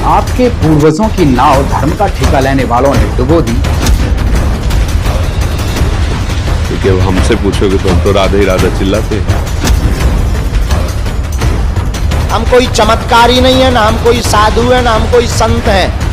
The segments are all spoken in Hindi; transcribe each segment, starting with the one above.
आपके पूर्वजों की नाव धर्म का ठेका लेने वालों ने डुबो दी। क्योंकि अब हमसे पूछोगे तो हम तो राधे ही राधा चिल्लाते हैं। हम कोई चमत्कारी नहीं है, ना हम कोई साधु है, ना हम कोई संत है।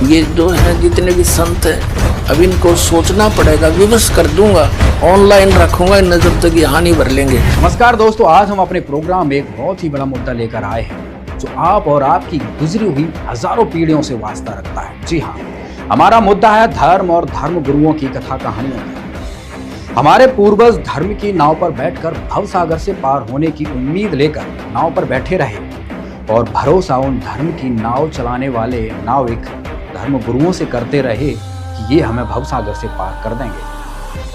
ये जो है जितने भी संत हैं अब इनको सोचना पड़ेगा, विवश कर दूंगा, ऑनलाइन रखूंगा, नजर तक हानि भर लेंगे। नमस्कार दोस्तों, आज हम अपने प्रोग्राम में एक बहुत ही बड़ा मुद्दा लेकर आए हैं जो आप और आपकी गुजरी हुई हजारों पीढ़ियों से वास्ता रखता है। जी हाँ, हमारा मुद्दा है धर्म और धर्म गुरुओं की कथा कहानियों में। हमारे पूर्वज धर्म की नाव पर बैठकर भवसागर से पार होने की उम्मीद लेकर नाव पर बैठे रहे और भरोसा उन धर्म की नाव चलाने वाले नाविक धर्म गुरुओं से करते रहे कि ये हमें भवसागर से पार कर देंगे।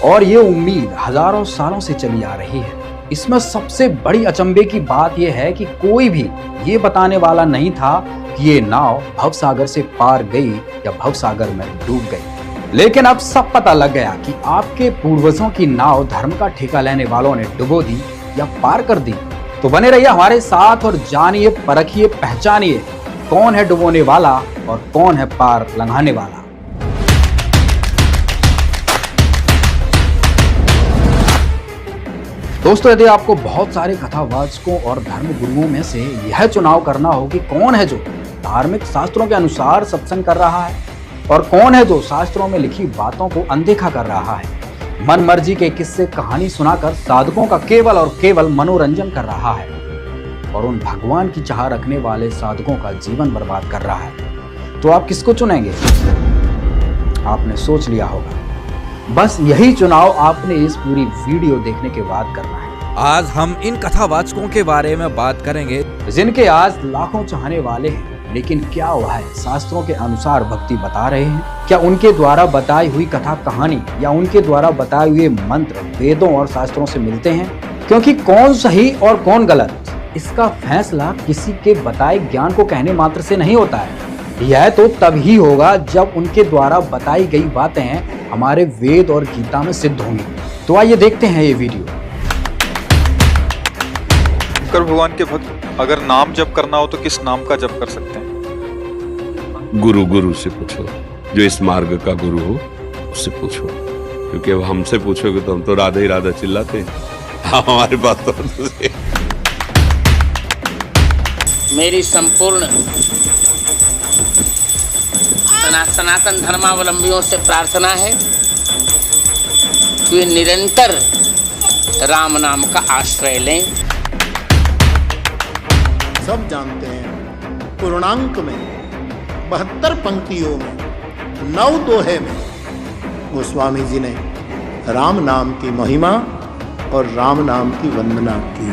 और ये उम्मीद हजारों सालों से चली आ रही है। इसमें सबसे बड़ी अचंभे की बात यह है कि कोई भी ये बताने वाला नहीं था कि ये नाव भवसागर से पार गई या भवसागर में डूब गई। लेकिन अब सब पता लग गया कि आपके पूर्वजों की नाव धर्म का ठेका लेने वालों ने डुबो दी या पार कर दी। तो बने रहिए हमारे साथ और जानिए, परखिए, पहचानिए कौन है डुबोने वाला और कौन है पार लंघाने वाला। दोस्तों, यदि आपको बहुत सारे कथावाचकों और धर्म गुरुओं में से यह चुनाव करना हो कि कौन है जो धार्मिक शास्त्रों के अनुसार सत्संग कर रहा है और कौन है जो शास्त्रों में लिखी बातों को अनदेखा कर रहा है, मन मर्जी के किस्से कहानी सुनाकर साधकों का केवल और केवल मनोरंजन कर रहा है और उन भगवान की चाह रखने वाले साधकों का जीवन बर्बाद कर रहा है, तो आप किसको चुनेंगे? आपने सोच लिया होगा। बस यही चुनाव आपने इस पूरी वीडियो देखने के बाद करना है। आज हम इन कथावाचकों के बारे में बात करेंगे जिनके आज लाखों चाहने वाले हैं, लेकिन क्या वह शास्त्रों के अनुसार भक्ति बता रहे हैं? क्या उनके द्वारा बताई हुई कथा कहानी या उनके द्वारा बताए हुए मंत्र वेदों और शास्त्रों से मिलते हैं? क्योंकि कौन सही और कौन गलत, इसका फैसला किसी के बताए ज्ञान को कहने मात्र से नहीं होता है। यह तो तभी होगा जब उनके द्वारा बताई गई बातें हमारे वेद और गीता में सिद्ध होंगी। तो आइए देखते हैं ये वीडियो। शंकर भगवान के भक्त अगर नाम जप करना हो तो किस नाम का जप कर सकते हैं? गुरु से पूछो, जो इस मार्ग का गुरु हो उससे पूछो। क्योंकि अब हमसे पूछोगे तो हम तो राधे ही राधा चिल्लाते हैं। हमारे पास तो मेरी संपूर्ण सनातन धर्मावलंबियों से प्रार्थना है कि वे निरंतर राम नाम का आश्रय लें। सब जानते हैं पूर्णांक में 72 पंक्तियों में 9 दोहे में गोस्वामी जी ने राम नाम की महिमा और राम नाम की वंदना की।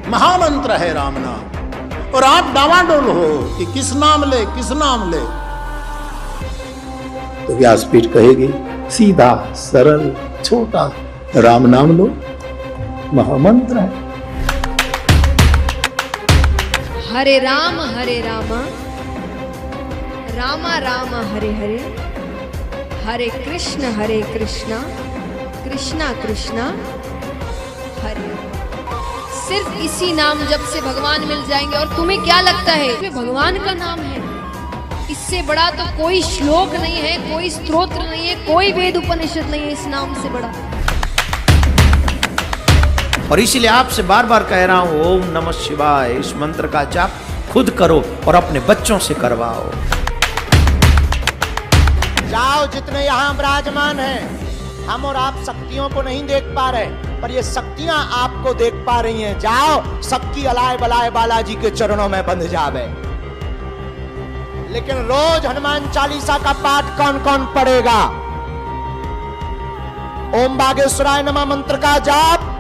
महामंत्र है राम नाम, और आप डावाडोल हो कि किस नाम ले किस नाम ले, तो व्यासपीठ कहेगी सीधा सरल छोटा राम नाम लो, महामंत्र है। हरे राम रामा रामा हरे हरे, हरे कृष्णा कृष्णा कृष्णा हरे। सिर्फ इसी नाम जप से भगवान मिल जाएंगे। और तुम्हें क्या लगता है ये भगवान का नाम है? इससे बड़ा तो कोई श्लोक नहीं है, कोई स्तोत्र नहीं है, कोई वेद उपनिषद नहीं है इस नाम से बड़ा। और इसीलिए आपसे बार बार कह रहा हूं, ओम नमः शिवाय इस मंत्र का जाप खुद करो और अपने बच्चों से करवाओ। जाओ, जितने यहाँ विराजमान हैं, हम और आप शक्तियों को नहीं देख पा रहे, पर ये शक्तियां आपको देख पा रही हैं। जाओ, सबकी अलाय बलाय बालाजी के चरणों में बंध जावे। लेकिन रोज हनुमान चालीसा का पाठ कौन कौन पढ़ेगा? ओम बागेश्वराय नमः मंत्र का जाप।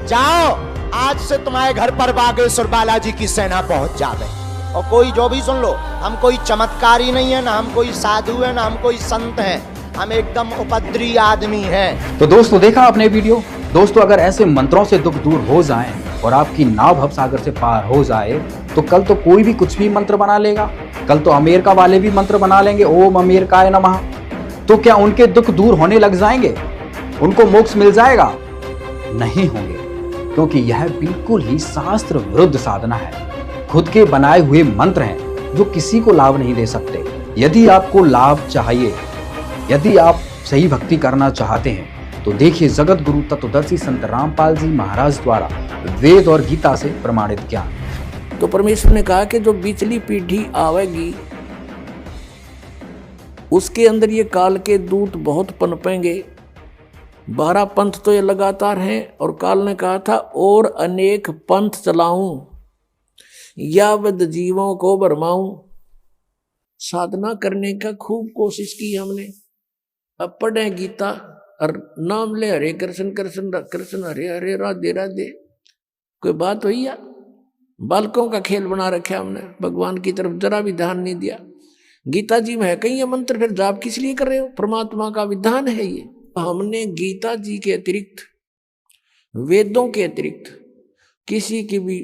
जाओ, आज से तुम्हारे घर पर बागेश्वर बालाजी की सेना पहुंच जावे। और कोई जो भी सुन लो, हम कोई चमत्कारी नहीं है, ना हम कोई साधु है, ना हम कोई संत है, हम एकदम उपद्री आदमी हैं। तो दोस्तों, देखा आपने वीडियो? दोस्तों, अगर ऐसे मंत्रों से दुख दूर हो जाएं और आपकी नाव भवसागर से पार हो जाए तो कल तो कोई भी कुछ भी मंत्र बना लेगा। कल तो अमेरिका वाले भी मंत्र बना लेंगे, ओम अमेरिकाय नमः। तो क्या उनके दुख दूर होने लग जाएंगे? उनको मोक्ष मिल जाएगा? नहीं होंगे। क्योंकि यह बिल्कुल ही शास्त्र विरुद्ध साधना है। खुद के बनाए हुए मंत्र हैं जो किसी को लाभ नहीं दे सकते। यदि आपको लाभ चाहिए, यदि आप सही भक्ति करना चाहते हैं तो देखिए जगत गुरु तत्वदर्शी संत रामपाल जी महाराज द्वारा वेद और गीता से प्रमाणित ज्ञान। तो परमेश्वर ने कहा कि जो बीचली पीढ़ी आवेगी उसके अंदर ये काल के दूत बहुत पनपेंगे। 12 पंथ तो ये लगातार हैं और काल ने कहा था और अनेक पंथ चलाऊं या वद जीवों को भरमाऊं। साधना करने का खूब कोशिश की हमने। अब पढ़े गीता और नाम ले हरे कृष्ण कृष्ण कृष्ण हरे हरे राधे राधे। कोई बात हुई या? बालकों का खेल बना रखा हमने, भगवान की तरफ जरा भी ध्यान नहीं दिया। गीता जी में है कहीं ये मंत्र, फिर जाप किस लिए कर रहे हो? परमात्मा का विधान है ये। हमने गीता जी के अतिरिक्त, वेदों के अतिरिक्त किसी की भी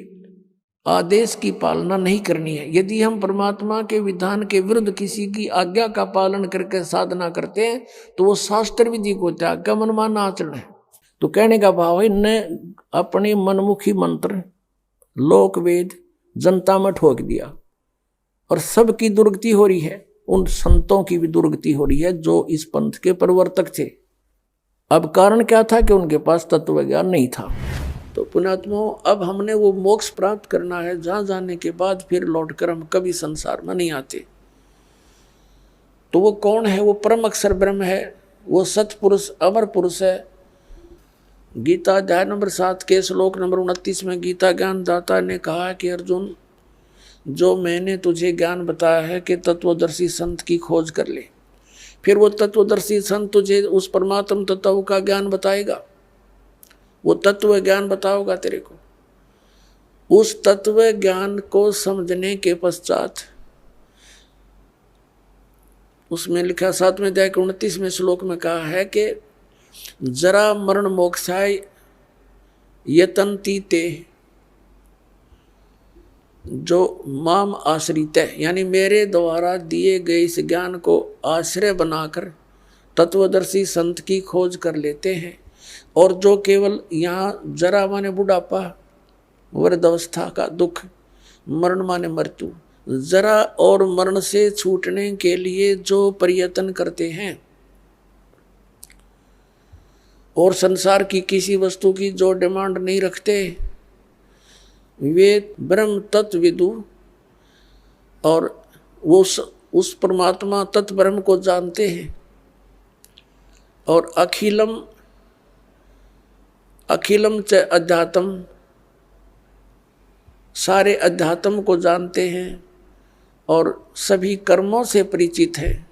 आदेश की पालना नहीं करनी है। यदि हम परमात्मा के विधान के विरुद्ध किसी की आज्ञा का पालन करके साधना करते हैं तो वो शास्त्र विधि को त्याग का मनमाना आचरण है। तो कहने का भाव है ने अपने मनमुखी मंत्र लोक वेद जनता में ठोक दिया और सबकी दुर्गति हो रही है। उन संतों की भी दुर्गति हो रही है जो इस पंथ के प्रवर्तक थे। अब कारण क्या था कि उनके पास तत्व ज्ञान नहीं था। तो पुण्यात्माओं, अब हमने वो मोक्ष प्राप्त करना है जहां जाने के बाद फिर लौटकर हम कभी संसार में नहीं आते। तो वो कौन है? वो परम अक्षर ब्रह्म है, वो सतपुरुष अमर पुरुष है। गीता अध्याय नंबर 7 के श्लोक नंबर 29 में गीता ज्ञान दाता ने कहा कि अर्जुन, जो मैंने तुझे ज्ञान बताया है कि तत्वदर्शी संत की खोज कर ले। फिर वो तत्वदर्शी संत तुझे उस परमात्म तत्व का ज्ञान बताएगा, वो तत्व ज्ञान बताओगा तेरे को। उस तत्व ज्ञान को समझने के पश्चात उसमें लिखा 7वें अध्याय के 29वें श्लोक में कहा है कि जरा मरण मोक्षाय यतन्ति ते, जो माम आश्रित है, यानी मेरे द्वारा दिए गए इस ज्ञान को आश्रय बनाकर तत्वदर्शी संत की खोज कर लेते हैं। और जो केवल यहाँ जरा माने बुढ़ापा, वृद्धावस्था का दुख, मरण माने मृत्यु, जरा और मरण से छूटने के लिए जो प्रयत्न करते हैं और संसार की किसी वस्तु की जो डिमांड नहीं रखते, वे ब्रह्म तत्व विदु और वो उस परमात्मा तत्व ब्रह्म को जानते हैं और अखिलम च अध्यात्म, सारे अध्यात्म को जानते हैं और सभी कर्मों से परिचित है।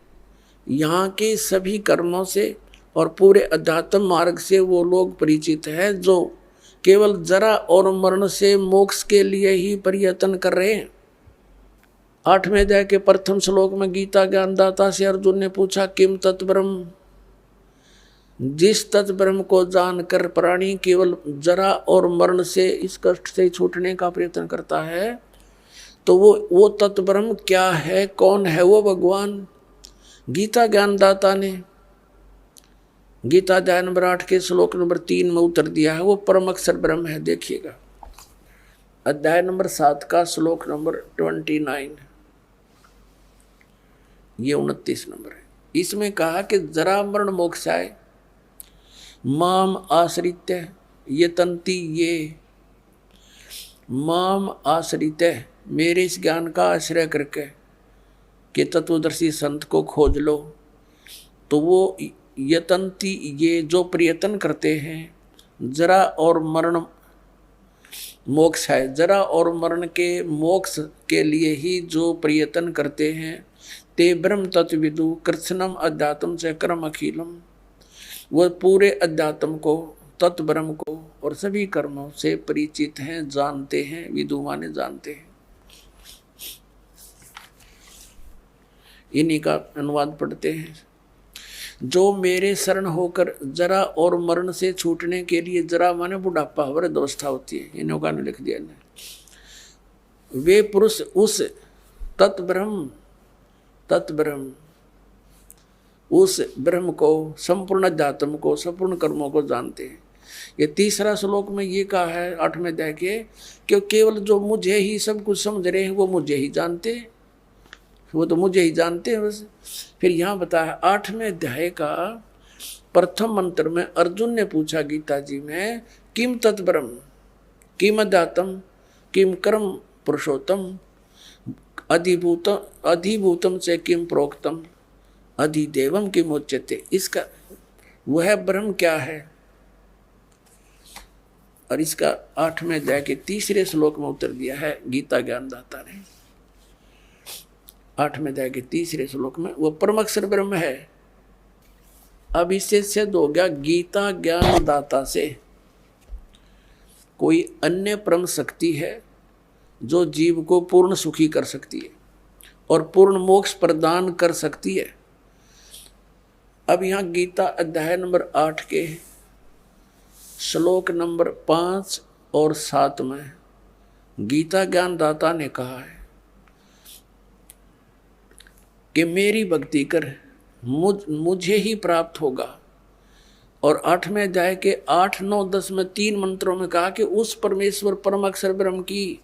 यहाँ के सभी कर्मों से और पूरे अध्यात्म मार्ग से वो लोग परिचित हैं जो केवल जरा और मरण से मोक्ष के लिए ही प्रयत्न कर रहे हैं। 8वें अध्याय के प्रथम श्लोक में गीता ज्ञानदाता से अर्जुन ने पूछा, किम तत्ब्रह्म, जिस तत्ब्रह्म को जानकर प्राणी केवल जरा और मरण से, इस कष्ट से छूटने का प्रयत्न करता है, तो वो तत्ब्रह्म क्या है, कौन है वो भगवान? गीता ज्ञानदाता ने गीता अध्याय नंबर 8 के श्लोक नंबर 3 में उत्तर दिया है, वो परम अक्षर ब्रह्म है। देखिएगा अध्याय नंबर 7 का श्लोक नंबर 29, ये 29 नंबर है। इसमें कहा कि जरा मरण मोक्षाय माम आश्रित्य यतन्ति ये, माम आश्रित्य, मेरे इस ज्ञान का आश्रय करके कि तत्वदर्शी संत को खोज लो, तो वो यतन्ति ये जो प्रयत्न करते हैं, जरा और मरण मोक्ष है, जरा और मरण के मोक्ष के लिए ही जो प्रयत्न करते हैं, ते ब्रह्म तत्विदु कृत्स्नम अध्यात्म से कर्म अखिलम, वह पूरे अध्यात्म को, तत्व ब्रह्म को और सभी कर्मों से परिचित हैं, जानते हैं। विदु माने जानते हैं। इन्हीं का अनुवाद पढ़ते हैं। जो मेरे शरण होकर जरा और मरण से छूटने के लिए, जरा माने बुढ़ापा, वृद्धावस्था होती है, इन लोगों ने लिख दिया ने, वे पुरुष उस तत्ब्रह्म उस ब्रह्म को, संपूर्ण अध्यात्म को, संपूर्ण कर्मों को जानते हैं। ये तीसरा श्लोक में ये कहा है 8वें अध्याय के कि केवल जो मुझे ही सब कुछ समझ रहे हैं वो मुझे ही जानते हैं, वो तो मुझे ही जानते हैं बस। फिर यहाँ बताया 8वें अध्याय का प्रथम मंत्र में अर्जुन ने पूछा गीता जी में, किम तत्ब्रह्म, किम अध्यात्म, किम कर्म पुरुषोत्तम, अधिभूतम से किम प्रोक्तम, अधिदेवम किम उच्यते। इसका वह ब्रह्म क्या है, और इसका 8वें अध्याय के तीसरे श्लोक में उत्तर दिया है गीता ज्ञानदाता ने। 8वें अध्याय के तीसरे श्लोक में वो परमाक्षर ब्रह्म है। अब इससे सिद्ध हो गया गीता ज्ञानदाता से कोई अन्य परम शक्ति है जो जीव को पूर्ण सुखी कर सकती है और पूर्ण मोक्ष प्रदान कर सकती है। अब यहाँ गीता अध्याय नंबर 8 के श्लोक नंबर 5 और 7 में गीता ज्ञानदाता ने कहा है कि मेरी भक्ति कर मुझे ही प्राप्त होगा। और 8वें अध्याय के 8, 9, 10 में 3 मंत्रों में कहा कि उस परमेश्वर परम अक्षर ब्रह्म की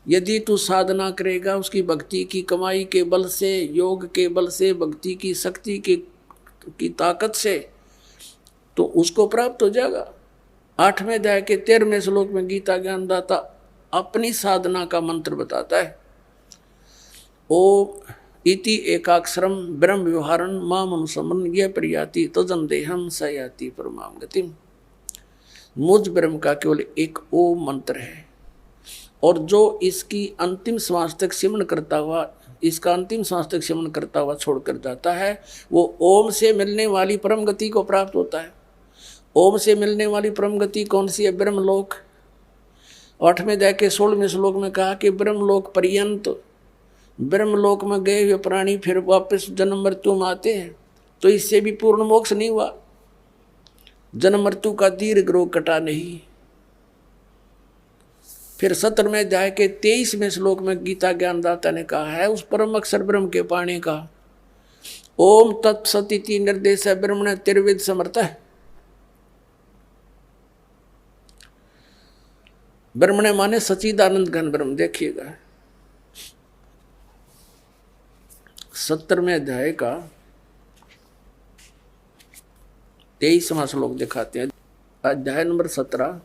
यदि तू साधना करेगा, उसकी भक्ति की कमाई के बल से, योग के बल से, भक्ति की शक्ति की ताकत से, तो उसको प्राप्त हो जाएगा। 8वें अध्याय के 13वें श्लोक में गीता ज्ञानदाता अपनी साधना का मंत्र बताता है, ओम इति एकाक्षरम ब्रह्म व्यवहारन माम अनुसमन ये प्रयाति तजन देहम स याति परमाम गतिम। मुझ ब्रह्म का केवल एक ओम मंत्र है, और जो इसकी अंतिम श्वास तक सिमरण करता हुआ, इसका अंतिम श्वास तक सिमरण करता हुआ छोड़कर जाता है, वो ओम से मिलने वाली परम गति को प्राप्त होता है। ओम से मिलने वाली परम गति कौन सी है? ब्रह्मलोक। 8वें अध्याय के 16वें श्लोक में कहा कि ब्रह्मलोक पर्यंत, ब्रह्मलोक में गए हुए प्राणी फिर वापस जन्म मृत्यु में आते हैं, तो इससे भी पूर्ण मोक्ष नहीं हुआ। जन्म मृत्यु का दीर्घ रोग कटा नहीं। फिर 17वें अध्याय के 23वें श्लोक में गीता ज्ञानदाता ने कहा है उस परम अक्षर ब्रह्म के पाने का, ओम तत्सदिति निर्देश ब्रह्मण तिर्विद समर्थ है। ब्रह्मण माने सच्चिदानंद घन ब्रह्म। देखिएगा 17वें अध्याय का 23वां श्लोक दिखाते हैं। अध्याय नंबर 17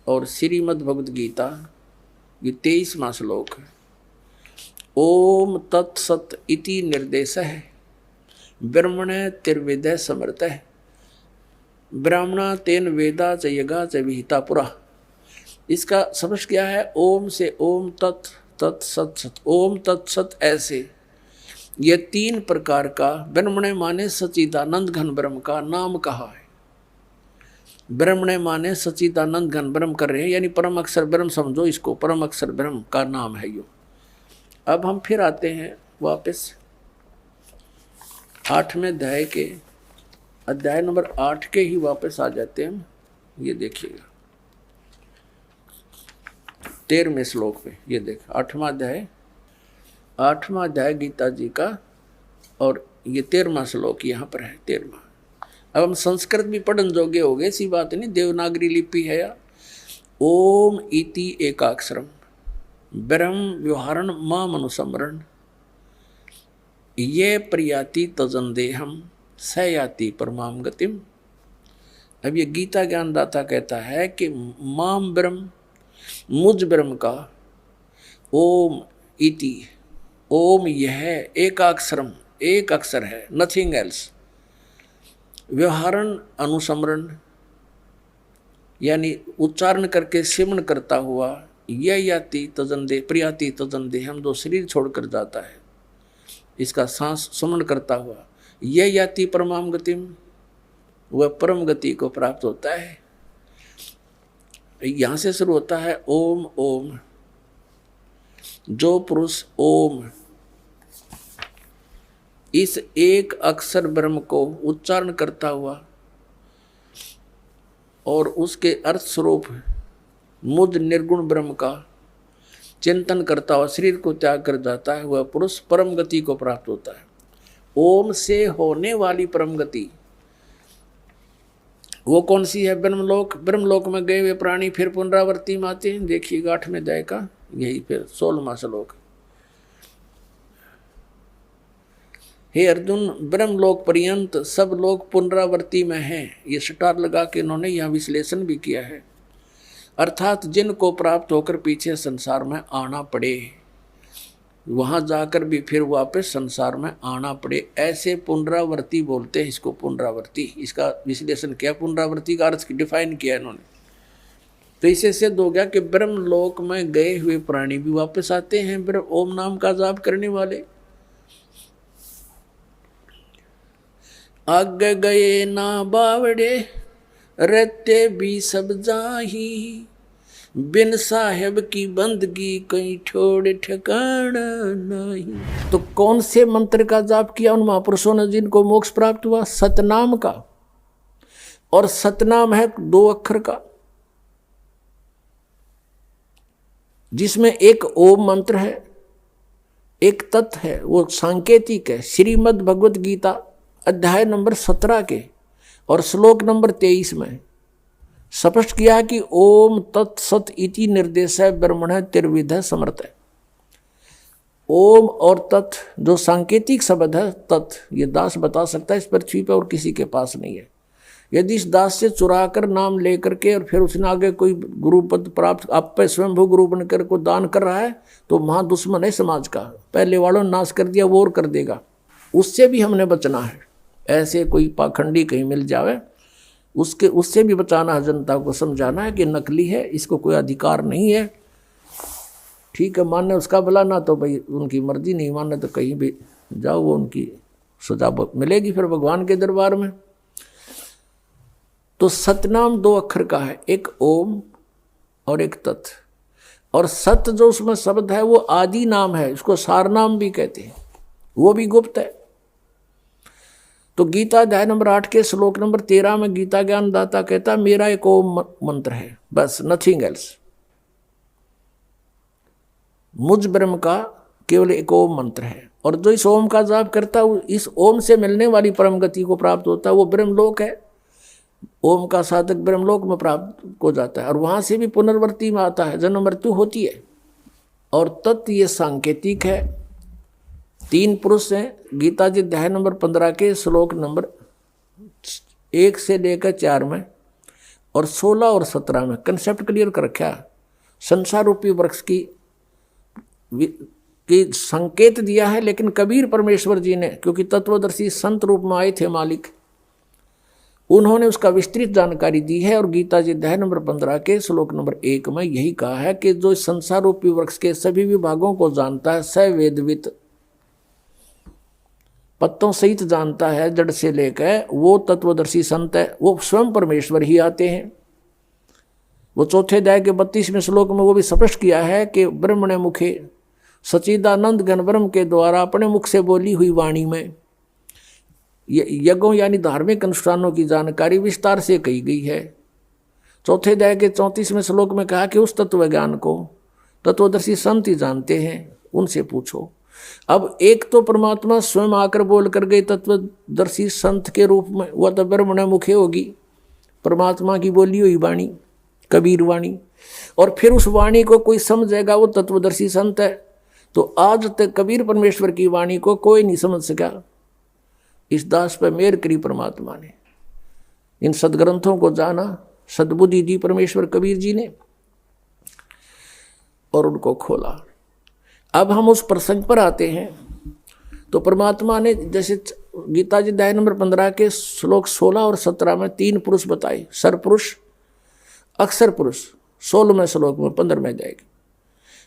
और श्रीमद् भगवद गीता ये 23वां श्लोक है। ओम तत्सत इति निर्देश है ब्रह्मण तिर्विदय समर्थ है ब्राह्मणा तेन वेदा च यगा च विहिता पुरा। इसका समझ क्या है? ओम से ओम तत् तत् सत सत, ओम तत्सत ऐसे ये 3 प्रकार का ब्रह्मण माने सच्चिदानंद घन ब्रह्म का नाम कहा है। ब्रह्मण माने सच्चिदानंद घन ब्रह्म कर रहे हैं, यानी परम अक्षर ब्रह्म समझो इसको, परम अक्षर ब्रह्म का नाम है यो। अब हम फिर आते हैं वापस 8वें अध्याय के अध्याय नंबर 8 के ही वापस आ जाते हैं। ये देखिएगा 13वें श्लोक पे, ये देख 8वां अध्याय गीता जी का, और ये 13वां श्लोक यहाँ पर है 13वां। अब हम संस्कृत भी पढ़न जोगे हो गए, ऐसी बात नहीं, देवनागरी लिपि है या। ओम इति एकाक्षरम ब्रह्म व्यवहारण माम अनुसमरण ये प्रयाति तजन देहम स याति परमाम गतिम। अब ये गीता ज्ञानदाता कहता है कि माम ब्रह्म, मुझ ब्रह्म का, ओम इति, ओम यह एकाक्षरम, एक अक्षर है, नथिंग एल्स, व्यवहारण अनुसमरण यानी उच्चारण करके सिमरण करता हुआ, यह याति तजन दे प्रियाति तजन दे, हम जो शरीर छोड़कर जाता है इसका सांस सुमरण करता हुआ, यह याति परमाम गतिम, वह परम गति को प्राप्त होता है। यहां से शुरू होता है ओम ओम। जो पुरुष ओम इस एक अक्षर ब्रह्म को उच्चारण करता हुआ और उसके अर्थ स्वरूप मुद निर्गुण ब्रह्म का चिंतन करता हुआ शरीर को त्याग कर जाता है, वह पुरुष परम गति को प्राप्त होता है। ओम से होने वाली परम गति वो कौन सी है? ब्रह्मलोक। ब्रह्मलोक में गए हुए प्राणी फिर पुनरावृत्ति में आते हैं। देखिएगा 8वें अध्याय का यही फिर 16वां श्लोक। हे अर्जुन, ब्रह्मलोक पर्यंत सब लोग पुनरावृत्ति में हैं। ये स्टार लगा के इन्होंने यह विश्लेषण भी किया है। अर्थात जिनको प्राप्त होकर पीछे संसार में आना पड़े, वहां जाकर भी फिर वापस संसार में आना पड़े, ऐसे पुनरावृत्ति बोलते हैं इसको। पुनरावृत्ति, इसका विश्लेषण किया, पुनरावृत्ति का अर्थ डिफाइन किया इन्होंने। तो इससे सिद्ध हो गया कि ब्रह्मलोक में गए हुए प्राणी भी वापस आते हैं, ओम नाम का जाप करने वाले। आगे गए ना बावड़े, रहते भी सब जाही, बिन साहेब की बंदगी कहीं छोड़ ठिकाना नहीं। तो कौन से मंत्र का जाप किया उन महापुरुषों ने जिनको मोक्ष प्राप्त हुआ? सतनाम का। और सतनाम है 2 अक्षर का, जिसमें एक ओम मंत्र है, एक तत् है, वो सांकेतिक है। श्रीमद् भगवत गीता अध्याय नंबर 17 के और श्लोक नंबर 23 में स्पष्ट किया कि ओम तत्सत इति निर्देश है ब्रह्मण त्रिविध समर्थ है। ओम और तत् जो सांकेतिक शब्द है, तत् ये दास बता सकता है इस पृथ्वी पर और किसी के पास नहीं है। यदि इस दास से चुरा कर नाम लेकर के और फिर उसने आगे कोई गुरु पद प्राप्त आप पे स्वयंभू गुरु बनकर को दान कर रहा है तो महा दुश्मन है समाज का। पहले वालों ने नाश कर दिया, वो और कर देगा। उससे भी हमने बचना है। ऐसे कोई पाखंडी कहीं मिल जावे उससे भी बचाना है। जनता को समझाना है कि नकली है, इसको कोई अधिकार नहीं है। ठीक है, मानने उसका भला, ना तो भाई उनकी मर्जी, नहीं मानने तो कहीं भी जाओ, वो उनकी सजा मिलेगी फिर भगवान के दरबार में। तो सतनाम 2 अक्षर का है, एक ओम और एक तत्। और सत जो उसमें शब्द है वो आदि नाम है, इसको सार नाम भी कहते हैं, वो भी गुप्त है। तो गीता अध्याय नंबर 8 के श्लोक नंबर 13 में गीता ज्ञानदाता कहता मेरा एक ओम मंत्र है, बस, नथिंग एल्स। मुझ ब्रह्म का केवल एक ओम मंत्र है। और जो इस ओम का जाप करता है, इस ओम से मिलने वाली परम गति को प्राप्त होता है, वो ब्रह्मलोक है। ओम का साधक ब्रह्मलोक में प्राप्त हो जाता है और वहां से भी पुनर्वृत्ति में आता है, जन्म मृत्यु होती है। और तत् ये सांकेतिक है। 3 पुरुष हैं गीता जी अध्याय नंबर 15 के श्लोक नंबर 1 से लेकर 4 में और 16 और 17 में कंसेप्ट क्लियर कर रखा। संसार रूपी वृक्ष की संकेत दिया है, लेकिन कबीर परमेश्वर जी ने, क्योंकि तत्वदर्शी संत रूप में आए थे मालिक, उन्होंने उसका विस्तृत जानकारी दी है। और गीता जी अध्याय नंबर 15 के श्लोक नंबर 1 में यही कहा है कि जो संसार रूपी वृक्ष के सभी विभागों को जानता है, स वेदवित, पत्तों सहित जानता है जड़ से लेकर, वो तत्वदर्शी संत है। वो स्वयं परमेश्वर ही आते हैं। वो चौथे अध्याय के 32वें श्लोक में वो भी स्पष्ट किया है कि ब्रह्मणे मुखे सच्चिदानंद घन ब्रह्म के द्वारा अपने मुख से बोली हुई वाणी में यज्ञों यानी धार्मिक अनुष्ठानों की जानकारी विस्तार से कही गई है। चौथे अध्याय के 34वें श्लोक में कहा कि उस तत्व ज्ञान को तत्वदर्शी संत ही जानते हैं, उनसे पूछो। अब एक तो परमात्मा स्वयं आकर बोल कर गए तत्वदर्शी संत के रूप में, वह तो ब्रह्मण मुखे होगी, परमात्मा की बोली हुई वाणी, कबीर वाणी। और फिर उस वाणी को कोई समझेगा, वो तत्वदर्शी संत है। तो आज तक कबीर परमेश्वर की वाणी को कोई नहीं समझ सका। इस दास पर मेहर करी परमात्मा ने, इन सदग्रंथों को जाना, सद्बुद्धि दी परमेश्वर कबीर जी ने और उनको खोला। अब हम उस प्रसंग पर आते हैं। तो परमात्मा ने जैसे गीता जी अध्याय नंबर 15 के श्लोक 16 और 17 में 3 पुरुष बताए, सरपुरुष, अक्षर पुरुष, 16वें श्लोक में 15 जाएगी।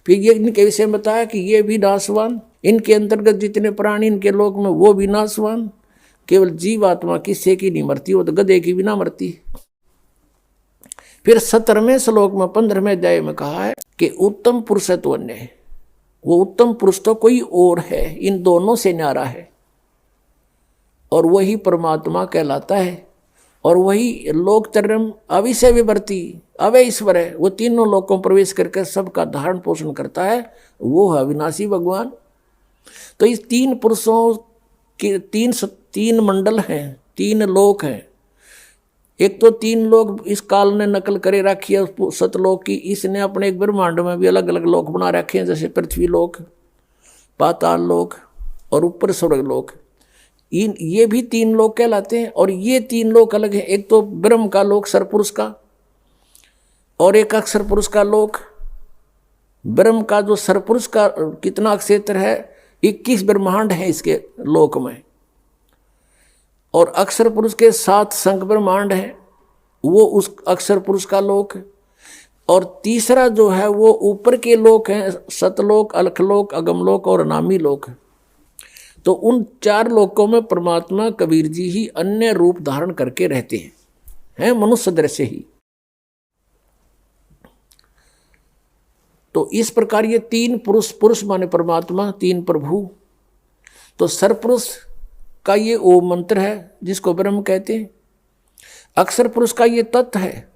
फिर ये इनके विषय में बताया कि ये भी नाशवान, इनके अंतर्गत जितने प्राणी इनके लोक में वो भी नाशवान, केवल जीवात्मा किससे की नहीं मरती, वो तो गधे की भी ना मरती। फिर 17वें श्लोक में 15वें अध्याय में कहा है कि उत्तम पुरुष तो अन्य है। वो उत्तम पुरुष तो कोई और है, इन दोनों से न्यारा है, और वही परमात्मा कहलाता है। और वही लोकतरम अविषय विवर्ती अवय ईश्वर है। वो तीनों लोकों में प्रवेश करके सबका धारण पोषण करता है, वो है अविनाशी भगवान। तो इस 3 पुरुषों के 3 मंडल हैं, 3 लोक हैं। एक तो 3 लोक इस काल ने नकल करे रखी है सतलोक की, इसने अपने एक ब्रह्मांड में भी अलग अलग लोक बना रखे हैं, जैसे पृथ्वी लोक, पाताल लोक और ऊपर स्वर्ग लोक। ये भी 3 लोक कहलाते हैं। और ये 3 लोक अलग हैं, एक तो ब्रह्म का लोक सरपुरुष का, और एक अक्षर पुरुष का लोक। ब्रह्म का जो सरपुरुष का कितना क्षेत्र है, 21 ब्रह्मांड है इसके लोक में, और अक्षर पुरुष के 7 संख ब्रह्मांड है, वो उस अक्षर पुरुष का लोक। और तीसरा जो है वो ऊपर के लोक हैं, सतलोक, अलखलोक, अगमलोक और अनामी लोक। तो उन 4 लोकों में परमात्मा कबीर जी ही अन्य रूप धारण करके रहते हैं मनुष्य दृश्य ही। तो इस प्रकार ये 3 पुरुष माने परमात्मा, 3 प्रभु। तो सरपुरुष का ये ओम मंत्र है जिसको ब्रह्म कहते हैं। अक्षर पुरुष का ये तत्व है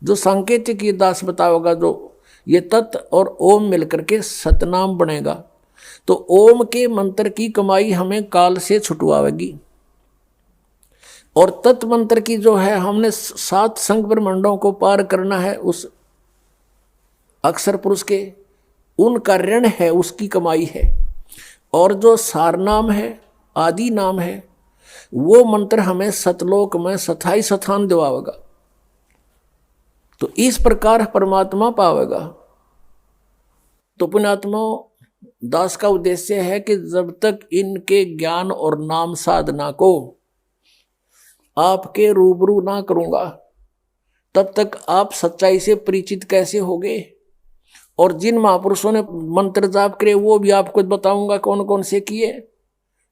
जो सांकेतिक ये दास बताओगा, जो ये तत्व और ओम मिलकर के सतनाम बनेगा। तो ओम के मंत्र की कमाई हमें काल से छुटवाएगी, और तत्व मंत्र की जो है हमने 7 संख ब्रह्मांडों को पार करना है उस अक्षर पुरुष के, उनका ऋण है, उसकी कमाई है। और जो सार नाम है, आदि नाम है, वो मंत्र हमें सतलोक में स्थायी स्थान दिवाएगा। तो इस प्रकार परमात्मा पावेगा। तो पुण्यात्मा दास का उद्देश्य है कि जब तक इनके ज्ञान और नाम साधना को आपके रूबरू ना करूंगा, तब तक आप सच्चाई से परिचित कैसे होगे। और जिन महापुरुषों ने मंत्र जाप करे वो भी आपको बताऊंगा कौन कौन से किए।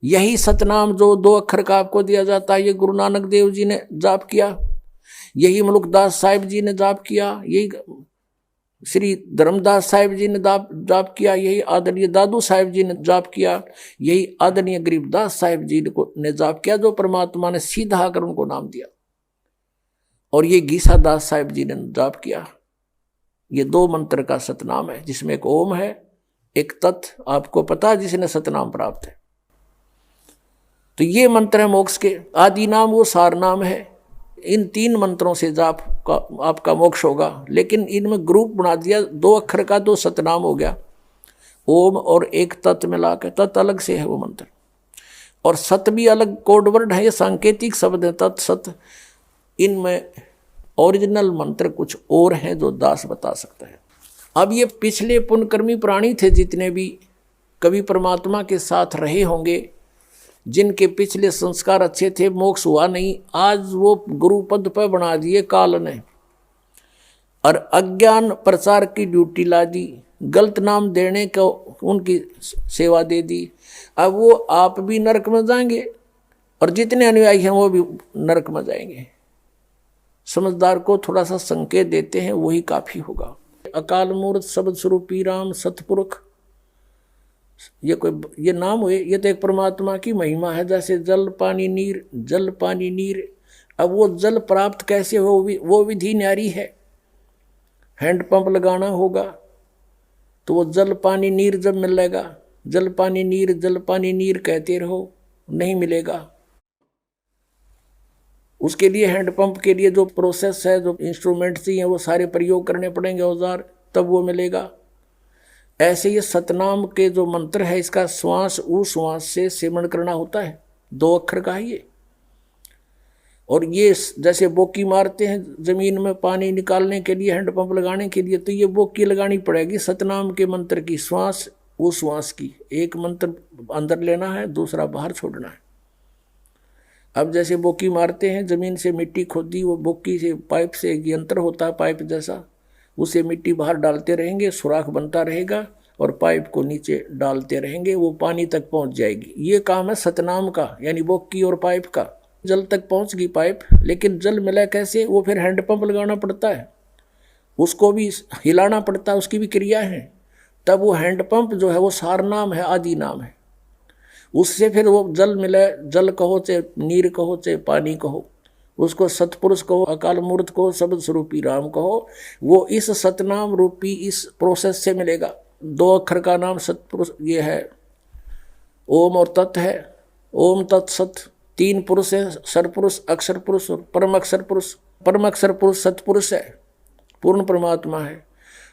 यही सतनाम जो 2 अक्षर का आपको दिया जाता है, ये गुरु नानक देव जी ने जाप किया, यही मलुकदास साहिब जी ने जाप किया, यही श्री धर्मदास साहिब जी ने जाप किया, यही आदरणीय दादू साहिब जी ने जाप किया, यही आदरणीय गरीबदास साहिब जी ने जाप किया, जो परमात्मा ने सीधा आकर उनको नाम दिया। और ये गीसा दास साहिब जी ने जाप किया। ये 2 मंत्र का सतनाम है, जिसमें एक ओम है, एक तत्व आपको पता है जिसने सतनाम प्राप्त है। तो ये मंत्र है मोक्ष के। आदि नाम वो सार नाम है। इन 3 मंत्रों से जाप का आपका मोक्ष होगा। लेकिन इनमें ग्रुप बना दिया 2 अक्षर का, तो सतनाम हो गया, ओम और एक तत्व मिला के, तत्व अलग से है वो मंत्र। और सत भी अलग कोड वर्ड है, ये सांकेतिक शब्द है तत् सत। इनमें ओरिजिनल मंत्र कुछ और हैं जो दास बता सकता है। अब ये पिछले पुण्यकर्मी प्राणी थे जितने भी कभी परमात्मा के साथ रहे होंगे, जिनके पिछले संस्कार अच्छे थे, मोक्ष हुआ नहीं, आज वो गुरु पद पर बना दिए काल ने, और अज्ञान प्रचार की ड्यूटी ला दी, गलत नाम देने को उनकी सेवा दे दी। अब वो आप भी नरक में जाएंगे और जितने अनुयायी हैं वो भी नरक में जाएंगे। समझदार को थोड़ा सा संकेत देते हैं, वही काफी होगा। अकाल मूर्त शब्द स्वरूपी राम सतपुरुष, ये नाम हुए, ये तो एक परमात्मा की महिमा है। जैसे जल पानी नीर, जल पानी नीर। अब वो जल प्राप्त कैसे हो, वो विधि न्यारी है। हैंडपंप लगाना होगा तो वो जल पानी नीर जब मिलेगा, जल पानी नीर कहते रहो, नहीं मिलेगा। उसके लिए हैंडपंप के लिए जो प्रोसेस है, जो इंस्ट्रूमेंट चाहिए, वो सारे प्रयोग करने पड़ेंगे, औजार, तब वो मिलेगा। ऐसे ये सतनाम के जो मंत्र है, इसका श्वास उश्वास से सेवन करना होता है। 2 अक्षर का है ये। और ये जैसे बोकी मारते हैं जमीन में पानी निकालने के लिए, हैंडपंप लगाने के लिए, तो ये बोकी लगानी पड़ेगी सतनाम के मंत्र की, श्वास उश्वास की। एक मंत्र अंदर लेना है, दूसरा बाहर छोड़ना है। अब जैसे बोकी मारते हैं, जमीन से मिट्टी खोदी, वो बोकी से पाइप से एक यंत्र होता है पाइप जैसा, उसे मिट्टी बाहर डालते रहेंगे, सुराख बनता रहेगा और पाइप को नीचे डालते रहेंगे, वो पानी तक पहुंच जाएगी। ये काम है सतनाम का, यानी बोकी और पाइप का। जल तक पहुंच गई पाइप, लेकिन जल मिला कैसे, वो फिर हैंडपंप लगाना पड़ता है, उसको भी हिलाना पड़ता है, उसकी भी क्रिया है। तब वो हैंडपंप जो है वो सार नाम है, आदि नाम है। उससे फिर वो जल मिले, जल कहो चाहे नीर कहो चाहे पानी कहो, उसको सतपुरुष कहो, अकाल मूर्त कहो, शब्द स्वरूपी राम कहो, वो इस सतनाम रूपी इस प्रोसेस से मिलेगा। 2 अक्षर का नाम सतपुरुष ये है, ओम और तत् है। ओम तत्सत तीन पुरुष है, सरपुरुष, अक्षर पुरुष और परम अक्षर पुरुष। परम अक्षर पुरुष सतपुरुष है, पूर्ण परमात्मा है।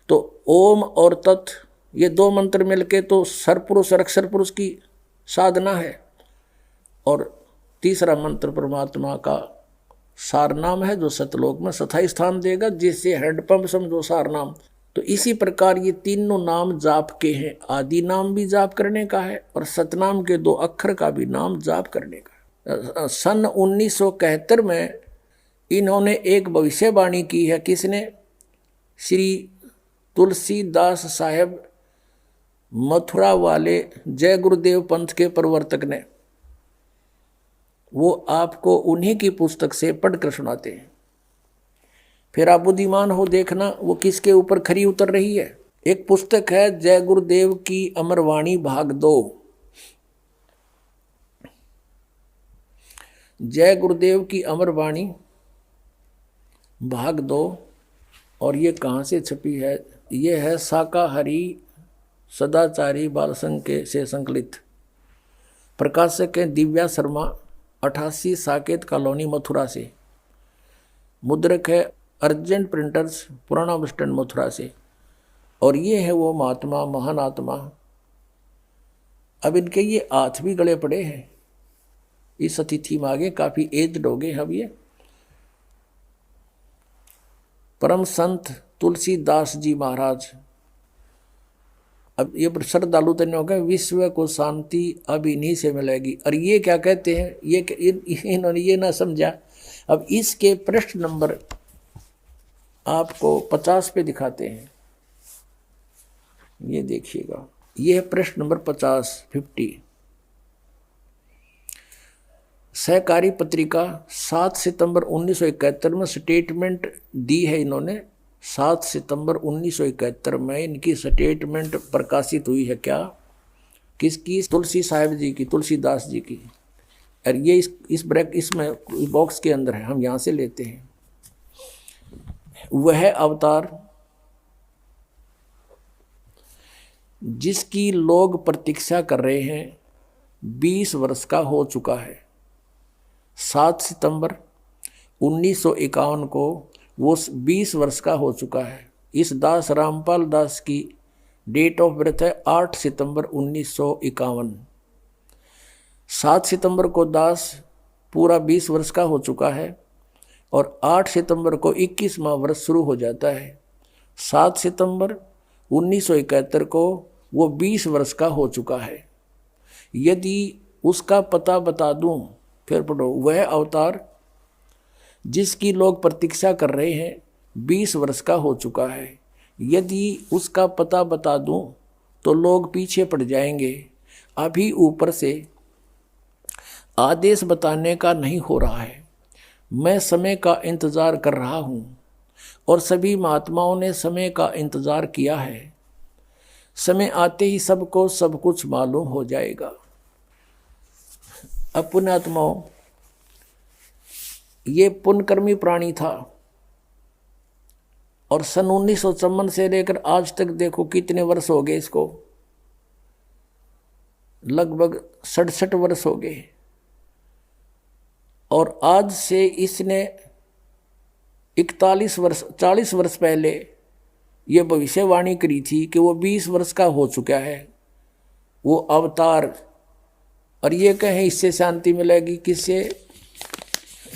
तो ओम और तत् ये दो मंत्र मिलके तो सरपुरुष और अक्षर पुरुष की साधना है। और तीसरा मंत्र परमात्मा का सार नाम है जो सतलोक में स्थायी स्थान देगा, जिससे हैंडपंप समझो सार नाम। तो इसी प्रकार ये तीनों नाम जाप के हैं। आदि नाम भी जाप करने का है और सतनाम के दो अक्षर का भी नाम जाप करने का है। सन 1971 में इन्होंने एक भविष्यवाणी की है। किसने? श्री तुलसीदास साहेब मथुरा वाले जय गुरुदेव पंथ के प्रवर्तक ने। वो आपको उन्हीं की पुस्तक से पढ़कर सुनाते हैं। फिर आप बुद्धिमान हो, देखना वो किसके ऊपर खरी उतर रही है। एक पुस्तक है जय गुरुदेव की अमरवाणी भाग 2। जय गुरुदेव की अमरवाणी भाग 2। और ये कहाँ से छपी है? ये है शाकाहारी सदाचारी बाल संघ के से संकलित। प्रकाशक है दिव्या शर्मा, 88 साकेत कॉलोनी मथुरा से। मुद्रक है अर्जेंट प्रिंटर्स, पुराना बस स्टैंड मथुरा से। और ये है वो महात्मा, महान आत्मा। अब इनके ये हाथ भी गले पड़े हैं इस अतिथि में, आगे काफी एज्ड हो गए। अब ये परम संत तुलसीदास जी महाराज। अब ये श्रद्धालु तन्य हो गए, विश्व को शांति अब इन्हीं से मिलेगी। और ये क्या कहते हैं? ये इन्होंने ये ना समझा। अब इसके प्रश्न नंबर आपको 50 पे दिखाते हैं, ये देखिएगा। ये है प्रश्न नंबर 50। सहकारी पत्रिका 7 सितंबर 1971 में स्टेटमेंट दी है इन्होंने। 7 सितंबर 1971 में इनकी स्टेटमेंट प्रकाशित हुई है। क्या? किसकी? तुलसी साहिब जी की, तुलसीदास जी की। और ये इस ब्रैक इसमें बॉक्स के अंदर है, हम यहाँ से लेते हैं। वह अवतार जिसकी लोग प्रतीक्षा कर रहे हैं 20 वर्ष का हो चुका है। 7 सितंबर 1951 को वो 20 वर्ष का हो चुका है। इस दास रामपाल दास की डेट ऑफ बर्थ है 8 सितंबर 1951। 7 सितंबर को दास पूरा 20 वर्ष का हो चुका है और 8 सितंबर को 21वां वर्ष शुरू हो जाता है। 7 सितंबर 1971 को वो 20 वर्ष का हो चुका है। यदि उसका पता बता दूं, फिर पढ़ो। वह अवतार जिसकी लोग प्रतीक्षा कर रहे हैं 20 वर्ष का हो चुका है। यदि उसका पता बता दूं तो लोग पीछे पड़ जाएंगे। अभी ऊपर से आदेश बताने का नहीं हो रहा है। मैं समय का इंतज़ार कर रहा हूँ और सभी महात्माओं ने समय का इंतज़ार किया है। समय आते ही सबको सब कुछ मालूम हो जाएगा। अब पुण्यात्माओं, ये पुण्यकर्मी प्राणी था और सन 1954 से लेकर आज तक देखो कितने वर्ष हो गए इसको, लगभग 67 वर्ष हो गए। और आज से इसने 40 वर्ष पहले ये भविष्यवाणी करी थी कि वो 20 वर्ष का हो चुका है वो अवतार। और ये कहें इससे शांति मिलेगी किससे?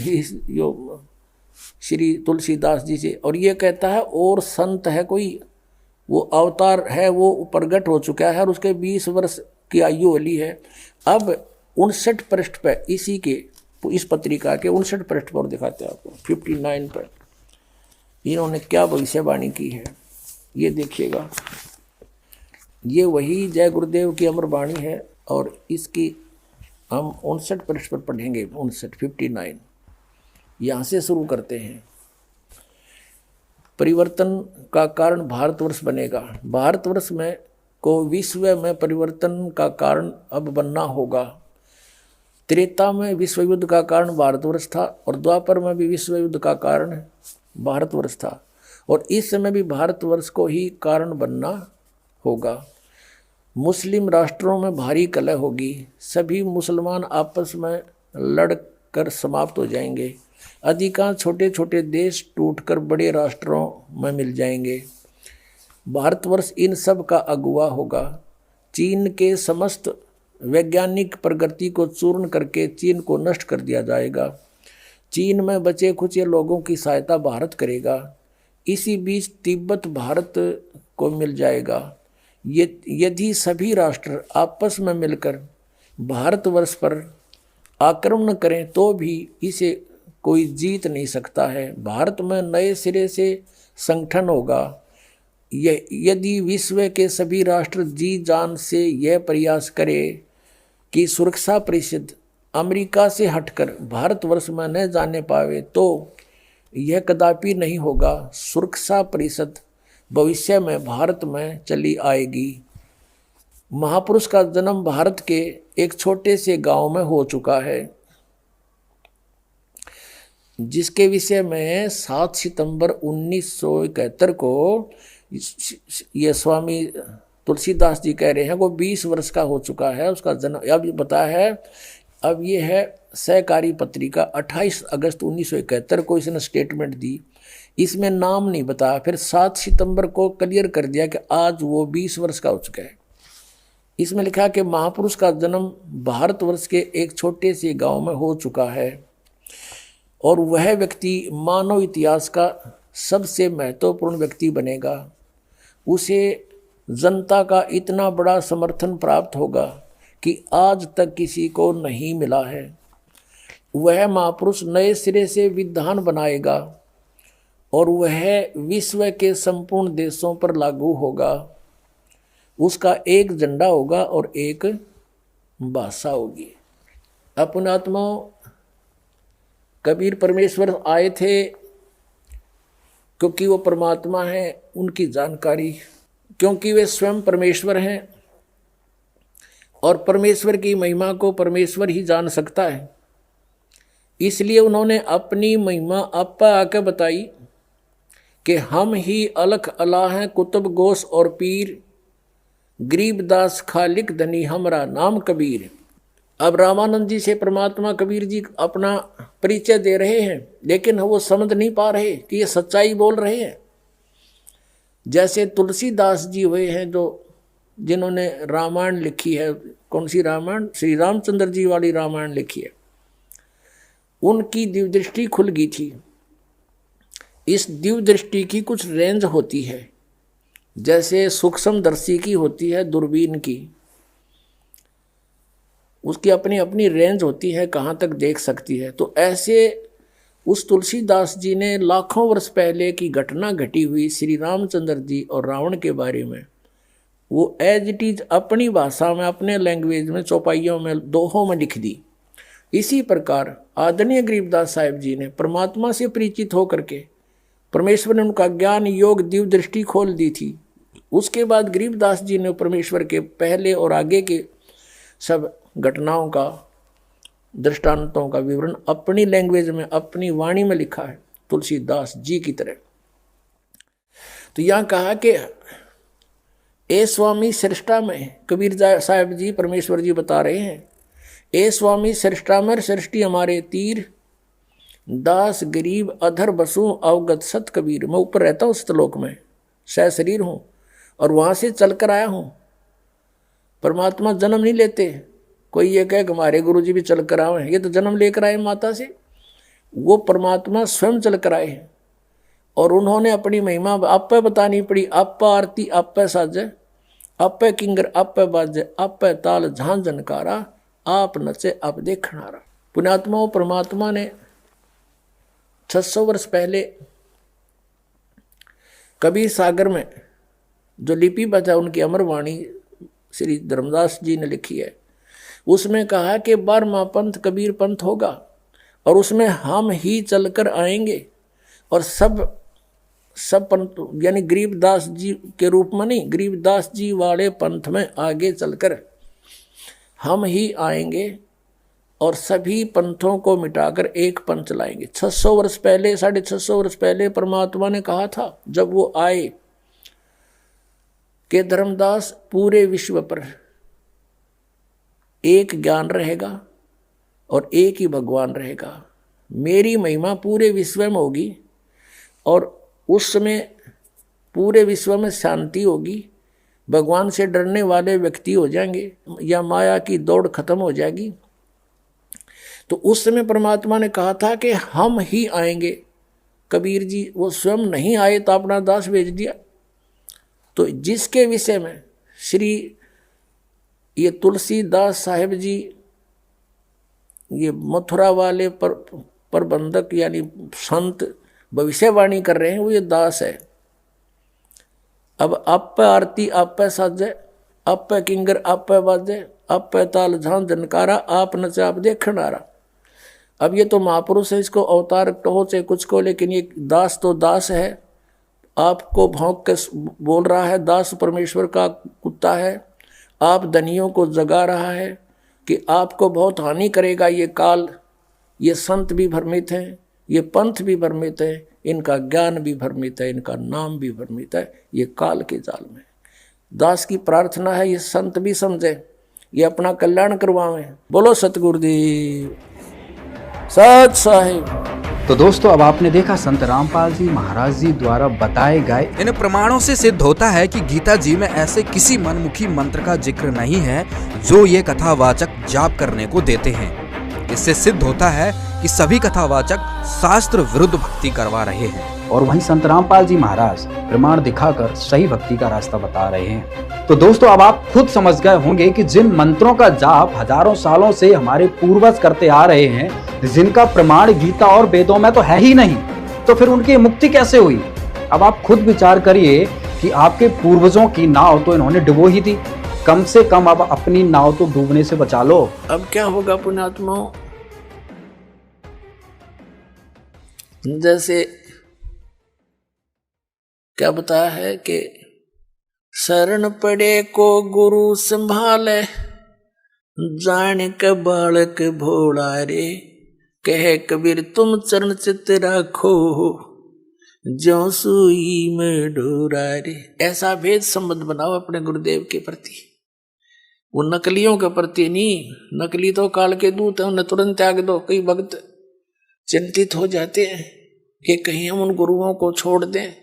यो श्री तुलसीदास जी से। और ये कहता है और संत है कोई, वो अवतार है, वो प्रगट हो चुका है और उसके 20 वर्ष की आयु वाली है। अब 59 पृष्ठ पर इसी के इस पत्रिका के 59 पृष्ठ पर दिखाते हैं आपको। 59 पर इन्होंने क्या भविष्यवाणी की है ये देखिएगा। ये वही जय गुरुदेव की अमरवाणी है और इसकी हम 59 पृष्ठ पर पढ़ेंगे। 59 यहाँ से शुरू करते हैं। परिवर्तन का कारण भारतवर्ष बनेगा। भारतवर्ष में को विश्व में परिवर्तन का कारण अब बनना होगा। त्रेता में विश्व युद्ध का कारण भारतवर्ष था और द्वापर में भी विश्व युद्ध का कारण भारतवर्ष था और इस समय भी भारतवर्ष को ही कारण बनना होगा। मुस्लिम राष्ट्रों में भारी कलह होगी। सभी मुसलमान आपस में लड़कर समाप्त हो जाएंगे। अधिकांश छोटे छोटे देश टूटकर बड़े राष्ट्रों में मिल जाएंगे। भारतवर्ष इन सब का अगुवा होगा। चीन के समस्त वैज्ञानिक प्रगति को चूर्ण करके चीन को नष्ट कर दिया जाएगा। चीन में बचे खुचे लोगों की सहायता भारत करेगा। इसी बीच तिब्बत भारत को मिल जाएगा। यदि सभी राष्ट्र आपस में मिलकर भारतवर्ष पर आक्रमण करें तो भी इसे कोई जीत नहीं सकता है। भारत में नए सिरे से संगठन होगा। यदि विश्व के सभी राष्ट्र जी जान से यह प्रयास करें कि सुरक्षा परिषद अमेरिका से हटकर भारतवर्ष में न जाने पावे तो यह कदापि नहीं होगा। सुरक्षा परिषद भविष्य में भारत में चली आएगी। महापुरुष का जन्म भारत के एक छोटे से गांव में हो चुका है, जिसके विषय में 7 सितंबर 1971 को ये स्वामी तुलसीदास जी कह रहे हैं वो 20 वर्ष का हो चुका है उसका जन्म। अब बता है, अब ये है सहकारी पत्रिका 28 अगस्त 1971 को इसने स्टेटमेंट दी। इसमें नाम नहीं बताया। फिर 7 सितंबर को क्लियर कर दिया कि आज वो 20 वर्ष का हो चुका है। इसमें लिखा कि महापुरुष का जन्म भारतवर्ष के एक छोटे से गांव में हो चुका है और वह व्यक्ति मानव इतिहास का सबसे महत्वपूर्ण व्यक्ति बनेगा। उसे जनता का इतना बड़ा समर्थन प्राप्त होगा कि आज तक किसी को नहीं मिला है। वह महापुरुष नए सिरे से विधान बनाएगा और वह विश्व के संपूर्ण देशों पर लागू होगा। उसका एक झंडा होगा और एक भाषा होगी। अपने आत्मा कबीर परमेश्वर आए थे क्योंकि वो परमात्मा है, उनकी जानकारी, क्योंकि वे स्वयं परमेश्वर हैं और परमेश्वर की महिमा को परमेश्वर ही जान सकता है। इसलिए उन्होंने अपनी महिमा आपा आके बताई कि हम ही अलख अला हैं कुतुब गोस और पीर, गरीबदास खालिक धनी हमरा नाम कबीर। अब रामानंद जी से परमात्मा कबीर जी अपना परिचय दे रहे हैं, लेकिन वो समझ नहीं पा रहे कि ये सच्चाई बोल रहे हैं। जैसे तुलसीदास जी हुए हैं जो जिन्होंने रामायण लिखी है। कौन सी रामायण? श्री रामचंद्र जी वाली रामायण लिखी है। उनकी दिव्य दृष्टि खुल गई थी। इस दिव्य दृष्टि की कुछ रेंज होती है, जैसे सूक्ष्मदर्शी की होती है दूरबीन की। उसकी अपनी अपनी रेंज होती है, कहाँ तक देख सकती है। तो ऐसे उस तुलसीदास जी ने लाखों वर्ष पहले की घटना घटी हुई श्री रामचंद्र जी और रावण के बारे में वो एज इट इज अपनी भाषा में, अपने लैंग्वेज में, चौपाइयों में, दोहों में लिख दी। इसी प्रकार आदरणीय गरीबदास साहिब जी ने परमात्मा से परिचित होकर के परमेश्वर ने उनका ज्ञान योग दिव्य दृष्टि खोल दी थी। उसके बाद गरीबदास जी ने परमेश्वर के पहले और आगे के सब घटनाओं का, दृष्टांतों का विवरण अपनी लैंग्वेज में, अपनी वाणी में लिखा है, तुलसीदास जी की तरह। तो यहाँ कहा कि ए स्वामी सृष्टा में, कबीर साहब जी परमेश्वर जी बता रहे हैं, ए स्वामी सृष्टा में सृष्टि हमारे तीर, दास गरीब अधर बसूं अवगत सत कबीर। मैं ऊपर रहता हूँ श्लोक में, सह शरीर हूँ और वहाँ से चल कर आया हूँ। परमात्मा जन्म नहीं लेते। कोई ये कहे कि हमारे गुरु जी भी चल कर आए हैं, ये तो जन्म लेकर आए माता से। वो परमात्मा स्वयं चल कर आए हैं और उन्होंने अपनी महिमा आप पे बतानी पड़ी। आप पे आरती आप पे साजे, आप पे किंगर आप पे बाजे, आप पे ताल झांझ जनकारा, आप नचे आप देखनारा। पुण्यात्माओं, परमात्मा ने 600 वर्ष पहले कबीर सागर में जो लिपि बचा, उनकी अमरवाणी श्री धर्मदास जी ने लिखी है, उसमें कहा कि 12वां पंथ कबीर पंथ होगा और उसमें हम ही चलकर आएंगे और सब पंथ, यानी गरीबदास जी के रूप में नहीं, गरीबदास जी वाले पंथ में आगे चलकर हम ही आएंगे और सभी पंथों को मिटाकर एक पंथ लाएंगे। 600 वर्ष पहले, 650 वर्ष पहले परमात्मा ने कहा था जब वो आए कि धर्मदास पूरे विश्व पर एक ज्ञान रहेगा और एक ही भगवान रहेगा। मेरी महिमा पूरे विश्व में होगी और उस समय पूरे विश्व में शांति होगी, भगवान से डरने वाले व्यक्ति हो जाएंगे या माया की दौड़ खत्म हो जाएगी। तो उस समय परमात्मा ने कहा था कि हम ही आएंगे। कबीर जी वो स्वयं नहीं आए तो अपना दास भेज दिया। तो जिसके विषय में श्री ये तुलसीदास साहेब जी ये मथुरा वाले प्रबंधक यानी संत भविष्यवाणी कर रहे हैं, वो ये दास है। अब आप पे आरती आप पे साजे, आप पे किंगर आप पे बाजे, आप पे ताल झांझ झनकारा, आप नचे आप देखण आ रहा। अब ये तो महापुरुष है, इसको अवतार कहो चाहे कुछ को, लेकिन ये दास तो दास है। आपको भौंक के बोल रहा है, दास परमेश्वर का कुत्ता है। आप धनियों को जगा रहा है कि आपको बहुत हानि करेगा ये काल। ये संत भी भ्रमित हैं, ये पंथ भी भ्रमित है, इनका ज्ञान भी भ्रमित है, इनका नाम भी भ्रमित है। ये काल के जाल में दास की प्रार्थना है ये संत भी समझे, ये अपना कल्याण करवावें। बोलो सतगुरुदेव सत साहिब। तो दोस्तों अब आपने देखा संत रामपाल जी महाराज जी द्वारा बताए गए इन प्रमाणों से सिद्ध होता है कि गीता जी में ऐसे किसी मनमुखी मंत्र का जिक्र नहीं है जो ये कथावाचक जाप करने को देते हैं। इससे सिद्ध होता है कि सभी कथावाचक शास्त्र विरुद्ध भक्ति करवा रहे हैं। और वहीं संत रामपाल जी महाराज प्रमाण दिखाकर सही भक्ति का रास्ता बता रहे हैं। तो दोस्तों अब आप खुद समझ गए होंगे कि जिन मंत्रों का जाप हजारों सालों से हमारे पूर्वज करते आ रहे हैं, जिनका प्रमाण गीता और वेदों में तो है ही नहीं, तो फिर उनकी मुक्ति कैसे हुई? अब आप खुद विचार करिए कि आपके पूर्वजों की नाव तो इन्होंने डुबो ही दी, कम से कम अब अपनी नाव तो डूबने से बचा लो। अब क्या होगा पुण्यात्माओं, जैसे क्या बताया है कि शरण पड़े को गुरु संभाले, जान के बालक भोला रे, कहे कबीर तुम चरण चित राखो, ज्यों सुई में डोरा रे। ऐसा भेद संबंध बनाओ अपने गुरुदेव के प्रति, वो नकलियों के प्रति नहीं। नकली तो काल के दूत है, उन्हें तुरंत त्याग दो। कई भक्त चिंतित हो जाते हैं कि कहीं हम उन गुरुओं को छोड़ दें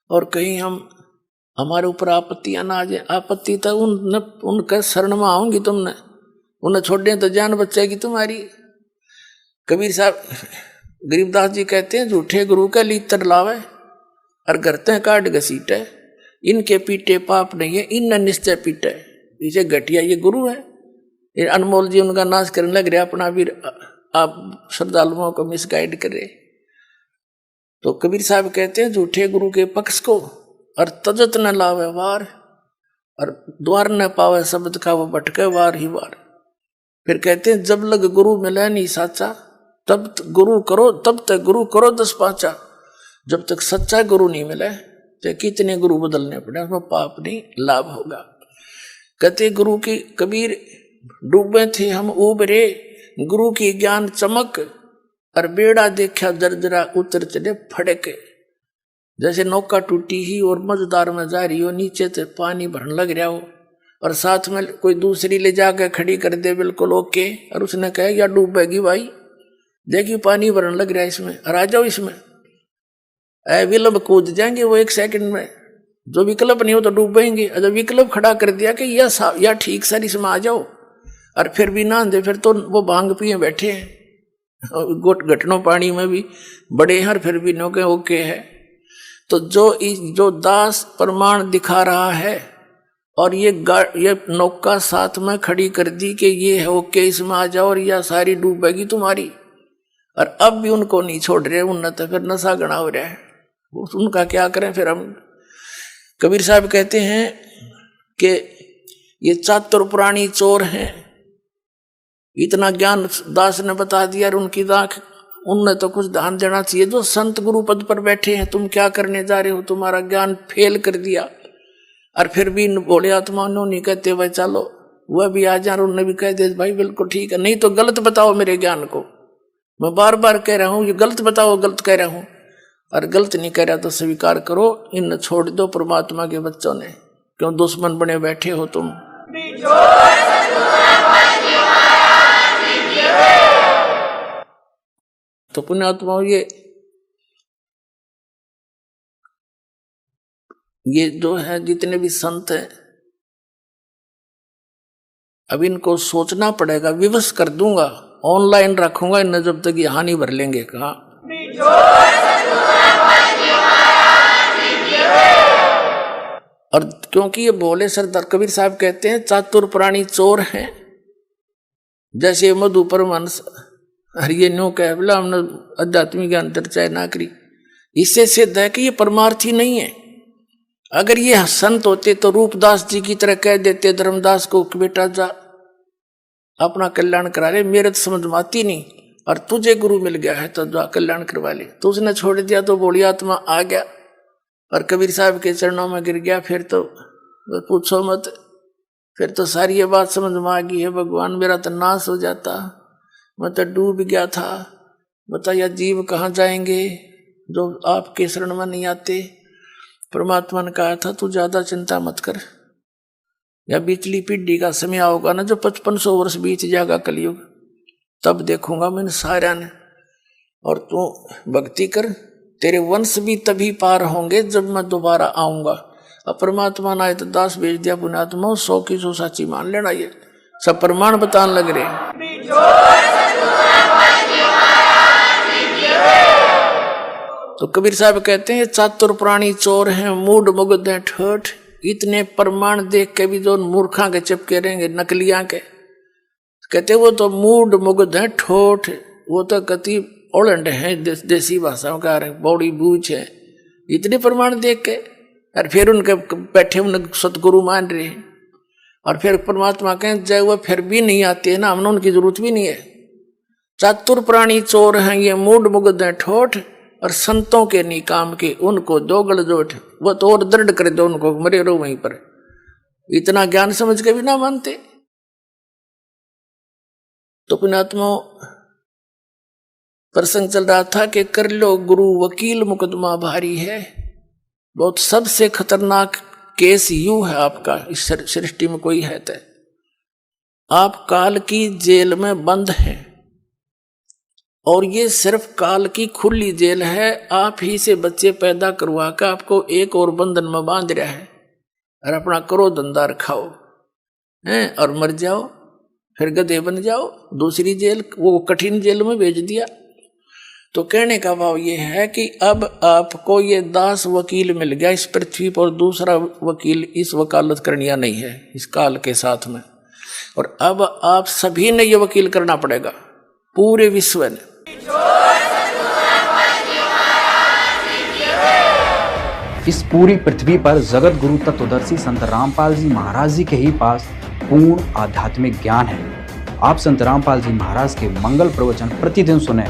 और कहीं हम हमारे ऊपर आपत्तियां ना आ जाए। आपत्ति तो उनके शरण में आऊंगी तुमने, उन्हें छोड़ दें तो जान बचेगी तुम्हारी। कबीर साहब गरीबदास जी कहते हैं झूठे गुरु का लीतर लावे और करते हैं काट घसीटे, इनके पीटे पाप नहीं है, इन निश्चय पीटे। पीछे घटिया ये गुरु है, ये अनमोल जी उनका नाश करने लग रहा, अपना भी आप श्रद्धालुओं को मिसगाइड करे। तो कबीर साहब कहते हैं झूठे गुरु के पक्ष को और तजत न लावे वार, और द्वार न पावे शब्द का वो भटके वार ही वार। फिर कहते हैं जब लग गुरु मिले नहीं साचा, तब गुरु करो, तब तक गुरु करो 10 पाँचा। जब तक सच्चा गुरु नहीं मिले तो कितने गुरु बदलने पड़े, उसमें पाप नहीं लाभ होगा। कहते गुरु की कबीर डूबे थे हम उबरे, गुरु की ज्ञान चमक, और बेड़ा देखा जर्जरा उतर चले फड़के। जैसे नौका टूटी ही और मझदार में जा रही हो, नीचे से पानी भरने लग रहा हो और साथ में कोई दूसरी ले जाकर खड़ी कर दे बिल्कुल ओके, और उसने कहा या डूबेगी भाई, देखिए पानी भरने लग रहा है इसमें, और आ जाओ इसमें। विकल्प कूद जाएंगे वो 1 सेकंड में, जो विकल्प नहीं हो तो डूबेंगे। और जब विकल्प खड़ा कर दिया कि या ठीक सर इसमें आ जाओ, और फिर भी ना दे, फिर तो वो भांग पिए बैठे हैं, घटनों पानी में भी बड़े हैं, फिर भी नौके ओके है। तो जो दास प्रमाण दिखा रहा है और ये नौका साथ में खड़ी कर दी कि ये है ओके इसमें आ जाओ, और यह सारी डूबेगी तुम्हारी, और अब भी उनको नहीं छोड़ रहे, उन्हें तो फिर नशा गणा हो रहा है, उनका क्या करें फिर हम। कबीर साहब कहते हैं कि ये चातुर पुरानी चोर हैं, इतना ज्ञान दास ने बता दिया, और उनकी दाख उनने तो कुछ ध्यान देना चाहिए। जो संत गुरु पद पर बैठे हैं, तुम क्या करने जा रहे हो, तुम्हारा ज्ञान फेल कर दिया। और फिर भी बोले आत्मा नहीं कहते भाई चलो वह भी आ जा, उन्होंने भी कह दे भाई बिल्कुल ठीक है, नहीं तो गलत बताओ मेरे ज्ञान को, मैं बार बार कह रहा हूँ ये गलत बताओ, गलत कह रहा हूँ, और गलत नहीं कह रहा तो स्वीकार करो, इन छोड़ दो परमात्मा के बच्चों ने, क्यों दुश्मन बने बैठे हो तुम। तो पुण्यात्माओं, ये जो है जितने भी संत हैं, अब इनको सोचना पड़ेगा। विवश कर दूंगा, ऑनलाइन रखूंगा इन्हें जब तक यहाँ नहीं भर लेंगे। कहा और क्योंकि ये भोले सरदार कबीर साहब कहते हैं चातुर प्राणी चोर हैं, जैसे मधु परमहंस हरिये न्यू कह बोला हमने आध्यात्मिक ज्ञान चर्चा ना करी। इससे सिद्ध है कि ये परमार्थी नहीं है। अगर ये संत होते तो रूपदास जी की तरह कह देते धर्मदास को कि बेटा जा अपना कल्याण करा ले, मेरे तो समझ में आती नहीं, और तुझे गुरु मिल गया है तो जा कल्याण करवा ले। तो उसने छोड़ दिया तो बोली आत्मा आ गया और कबीर साहब के चरणों में गिर गया। फिर तो पूछो मत, फिर तो सारी ये बात समझ में आ गई है, भगवान मेरा तो नाश हो जाता, मैं तो डूब गया था। बताया जीव कहाँ जाएंगे जो आपके शरण में नहीं आते। परमात्मा ने कहा था तू ज्यादा चिंता मत कर, या बीचली पीढ़ी का समय आओगा ना जो 5500 वर्ष बीत जाएगा कलयुग, तब देखूंगा मैं सारा ने, और तू भक्ति कर, तेरे वंश भी तभी पार होंगे जब मैं दोबारा आऊंगा। अब परमात्मा ने आए तो दास भेज दिया पुण्यात्मा, 100 की 100 साची मान लेना। ये सब प्रमाण बताने लग रहे। तो कबीर साहब कहते हैं चातुर प्राणी चोर हैं, मूड मुग्ध हैं ठोठ। इतने प्रमाण देख के भी जो मूर्खा के चिपके रहेंगे नकलियां के, कहते वो तो मूड मुग्ध हैं ठोठ, वो तो कति ओलंड हैं देसी भाषाओं का बौड़ी बूझ है। इतने प्रमाण देख के और फिर उनके बैठे उन सतगुरु मान रहे हैं, और फिर परमात्मा कहें जय वो फिर भी नहीं आते ना, हमने उनकी जरूरत भी नहीं है। चातुर प्राणी चोर हैं ये, मूड मुग्ध हैं ठोठ, और संतों के नहीं काम के उनको दो गलजोट, वो तो और दृढ़ कर दो उनको, मरे रहो वहीं पर। इतना ज्ञान समझ के भी ना मानते। तो पुण्यात्मा प्रसंग चल रहा था कि कर लो गुरु वकील मुकदमा भारी है। बहुत सबसे खतरनाक केस यू है आपका इस सृष्टि में कोई है तो आप काल की जेल में बंद हैं, और ये सिर्फ काल की खुली जेल है। आप ही से बच्चे पैदा करवा कर आपको एक और बंधन में बांध रहा है, और अपना करो धंधा रखाओ हैं और मर जाओ, फिर गधे बन जाओ। दूसरी जेल, वो कठिन जेल में भेज दिया। तो कहने का भाव ये है कि अब आपको ये दास वकील मिल गया इस पृथ्वी पर, दूसरा वकील इस वकालत करनिया नहीं है इस काल के साथ में। और अब आप सभी ने ये वकील करना पड़ेगा, पूरे विश्व ने। इस पूरी पृथ्वी पर जगत गुरु तत्वदर्शी संत रामपाल जी महाराज जी के ही पास पूर्ण आध्यात्मिक ज्ञान है। आप संत रामपाल जी महाराज के मंगल प्रवचन प्रतिदिन सुने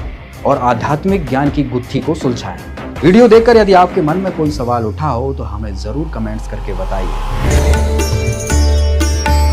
और आध्यात्मिक ज्ञान की गुत्थी को सुलझाएं। वीडियो देखकर यदि आपके मन में कोई सवाल उठा हो तो हमें जरूर कमेंट्स करके बताइए।